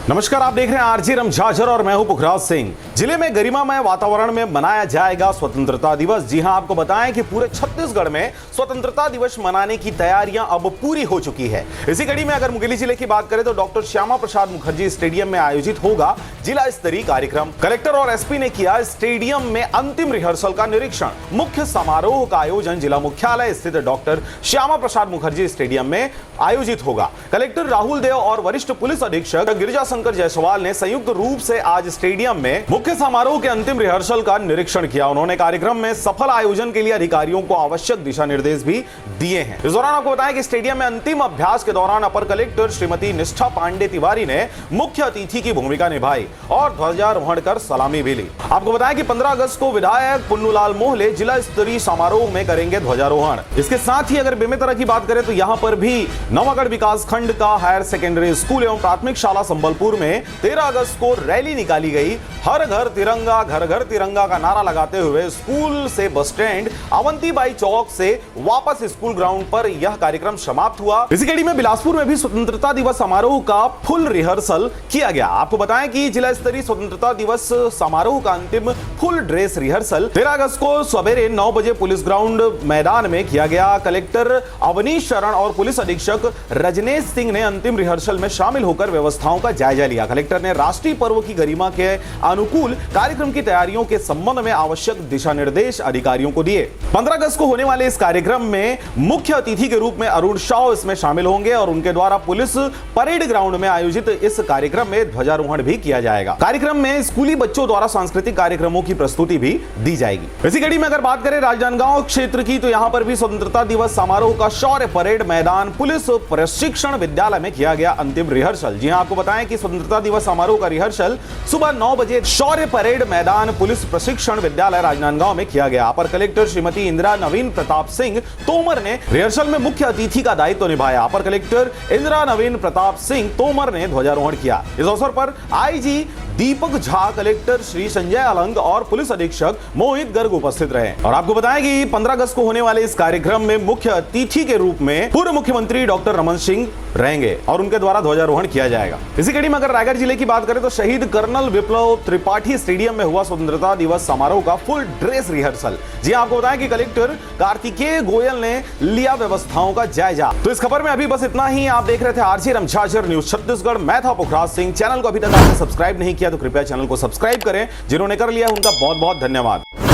नमस्कार, आप देख रहे हैं आरजे रमझाझर और मैं हूं पुखराज सिंह। जिले में गरिमामय वातावरण में मनाया जाएगा स्वतंत्रता दिवस। जी हां, आपको बताएं कि पूरे छत्तीसगढ़ में स्वतंत्रता दिवस मनाने की तैयारियां अब पूरी हो चुकी है। इसी कड़ी में अगर मुंगेली जिले की बात करें तो डॉक्टर श्यामा प्रसाद मुखर्जी स्टेडियम में आयोजित होगा जिला स्तरीय कार्यक्रम। कलेक्टर और एसपी ने किया स्टेडियम में अंतिम रिहर्सल का निरीक्षण। मुख्य समारोह का आयोजन जिला मुख्यालय स्थित डॉक्टर श्यामा प्रसाद मुखर्जी स्टेडियम में आयोजित होगा। कलेक्टर राहुल देव और वरिष्ठ पुलिस अधीक्षक गिरिजा शंकर जायसवाल ने संयुक्त रूप से आज स्टेडियम में मुख्य समारोह के अंतिम रिहर्सल का निरीक्षण किया। उन्होंने कार्यक्रम में सफल आयोजन के लिए अधिकारियों को आवश्यक दिशा निर्देश भी दिए हैं। इस दौरान आपको बताएं कि स्टेडियम में अंतिम अभ्यास के दौरान अपर कलेक्टर श्रीमती निष्ठा पांडे तिवारी ने मुख्य अतिथि की भूमिका निभाई और ध्वजारोहण कर सलामी भी ली। आपको बताएं कि 15 अगस्त को विधायक पुन्नूलाल मोहले जिला स्तरीय समारोह में करेंगे ध्वजारोहण। इसके साथ ही अगर बेमेतरा की बात करें तो यहां पर भी नवागढ़ विकास खंड का हायर सेकेंडरी स्कूल एवं प्राथमिक शाला संबलपुर में 13 अगस्त को रैली निकाली गई। हर घर तिरंगा, घर घर तिरंगा का नारा लगाते हुए स्कूल से बस स्टैंड अवंतीबाई चौक से वापस स्कूल ग्राउंड पर यह कार्यक्रम समाप्त हुआ। इसी कड़ी में बिलासपुर में भी स्वतंत्रता दिवस समारोह का फुल रिहर्सल किया गया। आपको बताएं कि जिला स्तरीय स्वतंत्रता दिवस समारोह का अंतिम फुल ड्रेस रिहर्सल 13 अगस्त को सवेरे 9 बजे पुलिस ग्राउंड मैदान में किया गया। कलेक्टर अवनीश शरण और पुलिस अधीक्षक रजनेश सिंह ने अंतिम रिहर्सल में शामिल होकर व्यवस्थाओं का जायजा लिया। कलेक्टर ने राष्ट्रीय पर्व की गरिमा के अनुकूल कार्यक्रम की तैयारियों के संबंध में आवश्यक दिशा निर्देश अधिकारियों को दिए। 15 अगस्त को होने वाले इस कार्यक्रम में मुख्य अतिथि के रूप में अरुण शाह इसमें शामिल होंगे और उनके द्वारा पुलिस परेड ग्राउंड में आयोजित इस कार्यक्रम में ध्वजारोहण भी किया जाएगा। कार्यक्रम में स्कूली बच्चों द्वारा सांस्कृतिक कार्यक्रमों की प्रस्तुति भी दी जाएगी। इसी कड़ी में अगर बात करें राजनांदगांव क्षेत्र की तो यहां पर भी स्वतंत्रता दिवस समारोह का शौर्य परेड मैदान पुलिस प्रशिक्षण विद्यालय में किया गया अंतिम रिहर्सल। जी हां, आपको बताएं कि स्वतंत्रता दिवस समारोह का रिहर्सल सुबह 9 बजे शौर्य परेड मैदान पुलिस प्रशिक्षण विद्यालय राजनांदगांव में किया गया। अपर कलेक्टर श्रीमती इंदिरा नवीन प्रताप सिंह तोमर ने रिहर्सल में मुख्य अतिथि का दायित्व निभाया। अपर कलेक्टर इंदिरा नवीन प्रताप सिंह तोमर ने ध्वजारोहण किया। इस अवसर पर आईजी दीपक झा, कलेक्टर श्री संजय अलंग और पुलिस अधीक्षक मोहित गर्ग उपस्थित रहे। और आपको बताएं कि 15 अगस्त को होने वाले इस कार्यक्रम में मुख्य अतिथि के रूप में पूर्व मुख्यमंत्री डॉक्टर रमन सिंह रहेंगे और उनके द्वारा ध्वजारोहण किया जाएगा। इसी कड़ी में अगर रायगढ़ जिले की बात करें तो शहीद कर्नल विप्लव त्रिपाठी स्टेडियम में हुआ स्वतंत्रता दिवस समारोह का फुल ड्रेस रिहर्सल। जी आपको बताएं कि कलेक्टर कार्तिकेय गोयल ने लिया व्यवस्थाओं का जायजा। तो इस खबर में अभी बस इतना ही। आप देख रहे थे आरजे रमझाझर न्यूज छत्तीसगढ़। मैं था पुखराज सिंह। चैनल को अभी तक आपने सब्सक्राइब नहीं किया तो कृपया चैनल को सब्सक्राइब करें। जिन्होंने कर लिया उनका बहुत बहुत धन्यवाद।